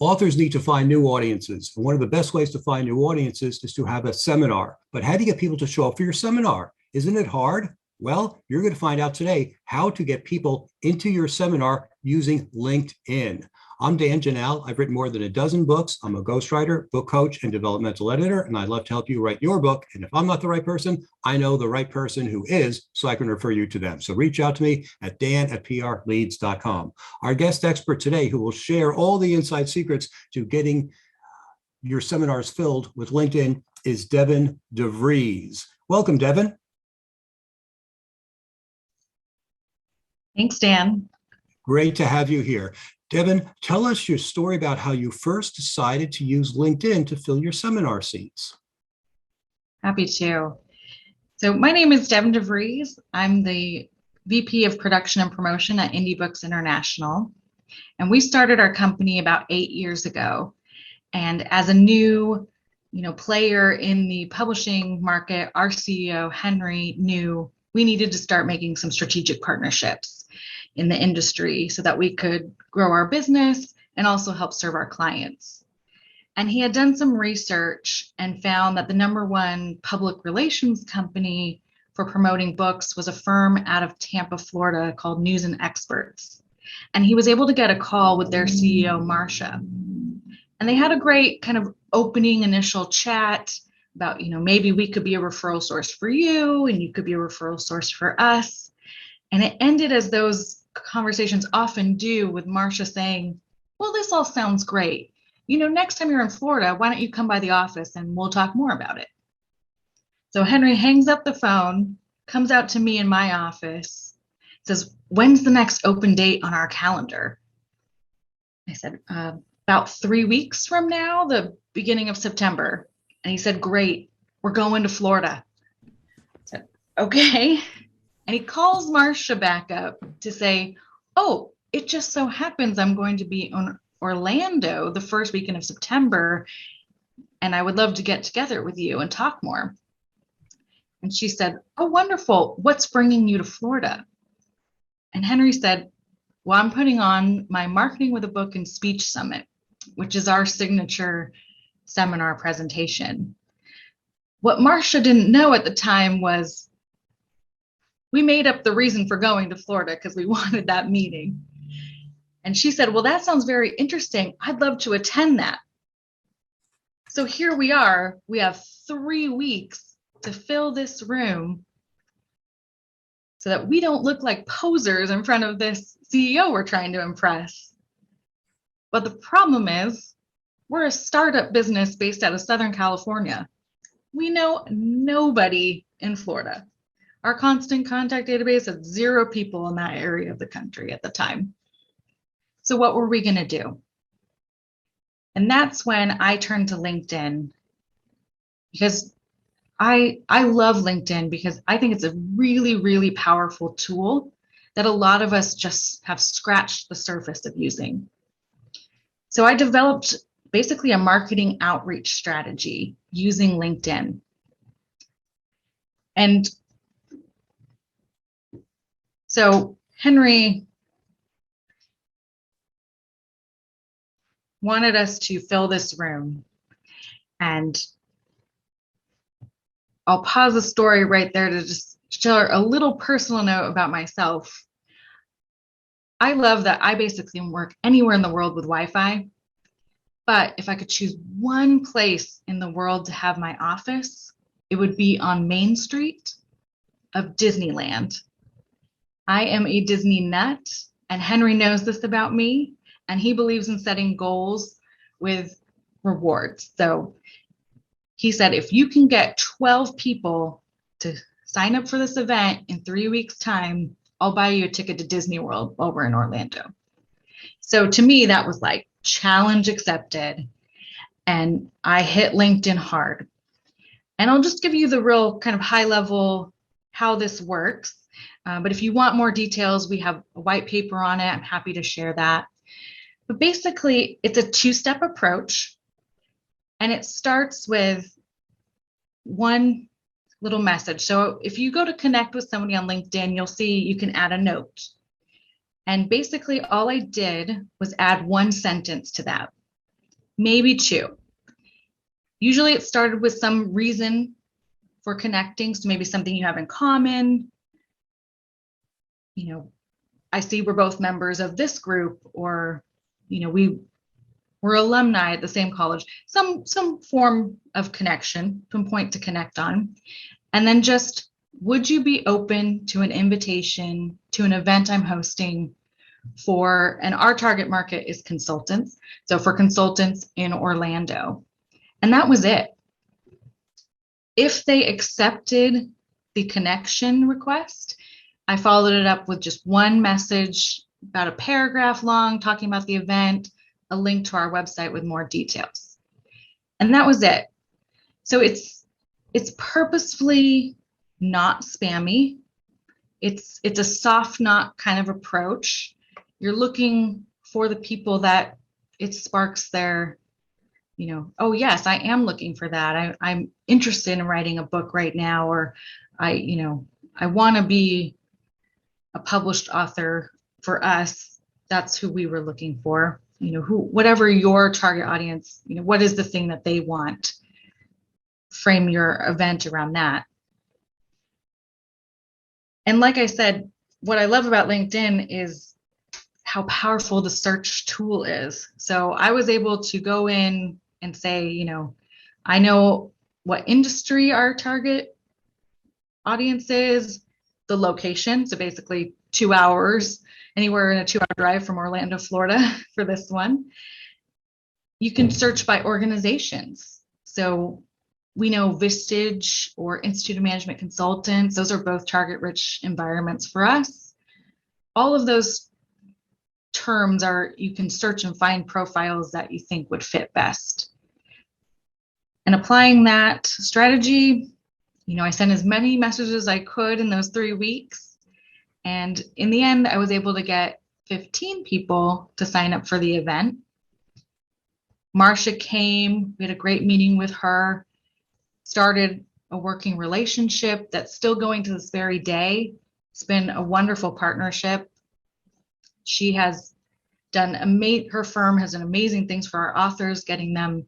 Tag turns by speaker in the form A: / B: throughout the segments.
A: Authors need to find new audiences. And one of the best ways to find new audiences is to have a seminar. But how do you get people to show up for your seminar? Isn't it hard? Well, you're going to find out today how to get people into your seminar using LinkedIn. I'm Dan Janelle. I've written more than a dozen books. I'm a ghostwriter, book coach, and developmental editor, and I'd love to help you write your book. And if I'm not the right person, I know the right person who is, so I can refer you to them. So reach out to me at dan@prleads.com. Our guest expert today, who will share all the inside secrets to getting your seminars filled with LinkedIn, is Devin DeVries. Welcome, Devin.
B: Thanks, Dan.
A: Great to have you here. Devin, tell us your story about how you first decided to use LinkedIn to fill your seminar seats.
B: Happy to. So my name is Devin DeVries. I'm the VP of Production and Promotion at Indie Books International. And we started our company about 8 years ago. And as a new, player in the publishing market, our CEO, Henry, knew we needed to start making some strategic partnerships in the industry so that we could grow our business and also help serve our clients. And he had done some research and found that the number one public relations company for promoting books was a firm out of Tampa, Florida called News and Experts. And he was able to get a call with their CEO, Marcia. And they had a great kind of opening initial chat about, maybe we could be a referral source for you and you could be a referral source for us. And it ended as those conversations often do, with Marcia saying, well, this all sounds great. Next time you're in Florida, why don't you come by the office and we'll talk more about it? So Henry hangs up the phone, comes out to me in my office, says, when's the next open date on our calendar? I said, about 3 weeks from now, the beginning of September. And he said, great, we're going to Florida. I said, okay. And he calls Marcia back up to say, oh, it just so happens I'm going to be in Orlando the first weekend of September, and I would love to get together with you and talk more. And she said, oh, wonderful. What's bringing you to Florida? And Henry said, well, I'm putting on my Marketing with a Book and Speech Summit, which is our signature seminar presentation. What Marcia didn't know at the time was we made up the reason for going to Florida because we wanted that meeting. And she said, well, that sounds very interesting. I'd love to attend that. So here we are. We have 3 weeks to fill this room so that we don't look like posers in front of this CEO we're trying to impress. But the problem is, we're a startup business based out of Southern California. We know nobody in Florida. Our constant contact database had 0 people in that area of the country at the time. So what were we going to do? And that's when I turned to LinkedIn, because I love LinkedIn because I think it's a really, really powerful tool that a lot of us just have scratched the surface of using. So I developed basically a marketing outreach strategy using LinkedIn. And so Henry wanted us to fill this room, and I'll pause the story right there to just share a little personal note about myself. I love that I basically can work anywhere in the world with Wi-Fi, but if I could choose one place in the world to have my office, it would be on Main Street of Disneyland. I am a Disney nut, and Henry knows this about me, and he believes in setting goals with rewards. So he said, if you can get 12 people to sign up for this event in 3 weeks' time, I'll buy you a ticket to Disney World while we're in Orlando. So to me, that was like challenge accepted. And I hit LinkedIn hard. And I'll just give you the real kind of high level how this works. But if you want more details, we have a white paper on it. I'm happy to share that. But basically, it's a 2-step approach. And it starts with one little message. So if you go to connect with somebody on LinkedIn, you'll see you can add a note. And basically, all I did was add one sentence to that. maybe two. Usually it started with some reason for connecting, so maybe something you have in common. I see we're both members of this group, or we're alumni at the same college, some form of connection, some point to connect on. And then just, would you be open to an invitation to an event I'm hosting and our target market is consultants. So for consultants in Orlando. And that was it. If they accepted the connection request, I followed it up with just one message, about a paragraph long, talking about the event, a link to our website with more details. And that was it. So it's purposefully not spammy. It's a soft knock kind of approach. You're looking for the people that it sparks their, oh yes, I am looking for that. I'm interested in writing a book right now, or I want to be a published author. For us, that's who we were looking for. Whatever your target audience, what is the thing that they want? Frame your event around that. And like I said, what I love about LinkedIn is how powerful the search tool is. So I was able to go in and say, I know what industry our target audience is, the location. So basically 2 hours, anywhere in a 2-hour drive from Orlando, Florida for this one. You can search by organizations. So we know Vistage or Institute of Management Consultants, those are both target-rich environments for us. All of those terms you can search and find profiles that you think would fit best. And applying that strategy, I sent as many messages as I could in those 3 weeks. And in the end, I was able to get 15 people to sign up for the event. Marcia came, we had a great meeting with her, started a working relationship that's still going to this very day. It's been a wonderful partnership. She has done her firm has done amazing things for our authors, getting them,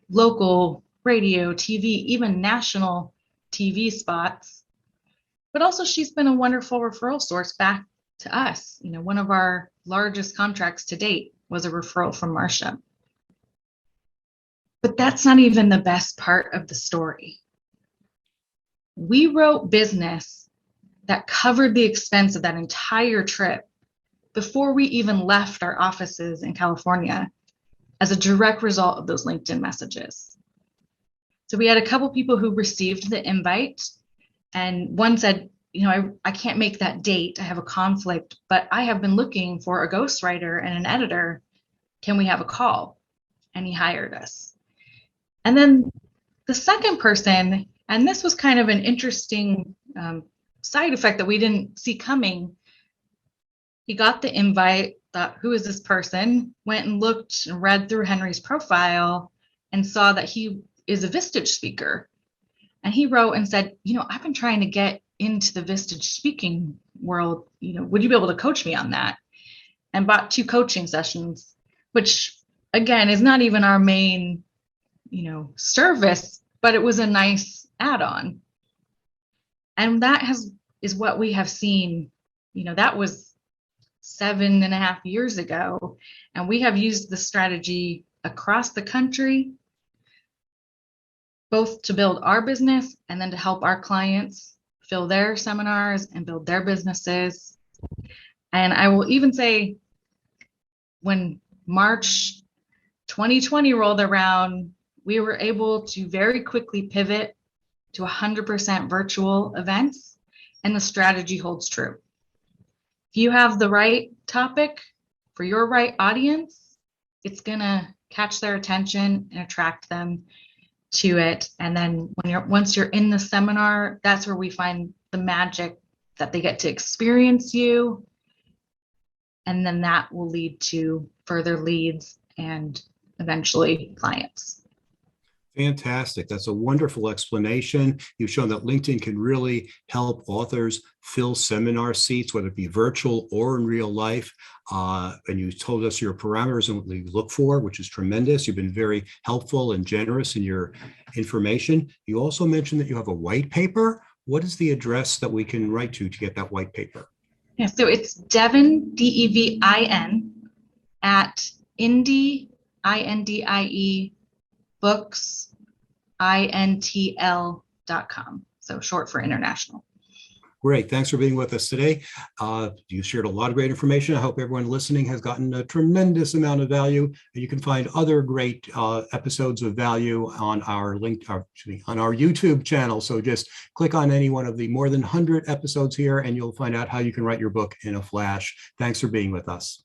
B: local radio, TV, even national TV spots. But also she's been a wonderful referral source back to us. One of our largest contracts to date was a referral from Marcia. But that's not even the best part of the story. We wrote business that covered the expense of that entire trip before we even left our offices in California as a direct result of those LinkedIn messages. So we had a couple people who received the invite, and one said, I can't make that date. I have a conflict, but I have been looking for a ghostwriter and an editor. Can we have a call? And he hired us. And then the second person, and this was kind of an interesting side effect that we didn't see coming. He got the invite, thought, who is this person? Went and looked and read through Henry's profile and saw that he is a Vistage speaker. And he wrote and said, I've been trying to get into the Vistage speaking world. Would you be able to coach me on that? And bought 2 coaching sessions, which again is not even our main service, but it was a nice add-on. And that is what we have seen. That was 7.5 years ago, and we have used the strategy across the country, both to build our business and then to help our clients fill their seminars and build their businesses. And I will even say, when March 2020 rolled around, we were able to very quickly pivot to 100% virtual events, and the strategy holds true. If you have the right topic for your right audience, it's going to catch their attention and attract them to it. And then once you're in the seminar, that's where we find the magic, that they get to experience you. And then that will lead to further leads and eventually clients.
A: Fantastic. That's a wonderful explanation. You've shown that LinkedIn can really help authors fill seminar seats, whether it be virtual or in real life. And you told us your parameters and what you look for, which is tremendous. You've been very helpful and generous in your information. You also mentioned that you have a white paper. What is the address that we can write to get that white paper?
B: Yeah, so it's Devin, DEVIN, at Indie, INDIE, books, INTL.com. So short for international.
A: Great. Thanks for being with us today. You shared a lot of great information. I hope everyone listening has gotten a tremendous amount of value. And you can find other great episodes of value on our on our YouTube channel. So just click on any one of the more than 100 episodes here, and you'll find out how you can write your book in a flash. Thanks for being with us.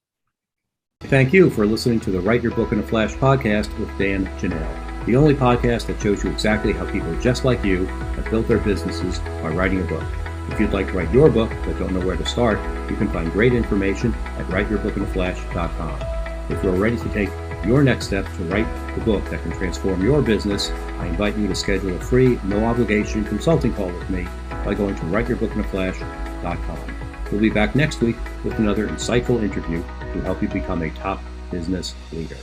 A: Thank you for listening to the Write Your Book in a Flash podcast with Dan Janelle, the only podcast that shows you exactly how people just like you have built their businesses by writing a book. If you'd like to write your book but don't know where to start, you can find great information at writeyourbookinaflash.com. If you're ready to take your next step to write the book that can transform your business, I invite you to schedule a free, no-obligation consulting call with me by going to writeyourbookinaflash.com. We'll be back next week with another insightful interview to help you become a top business leader.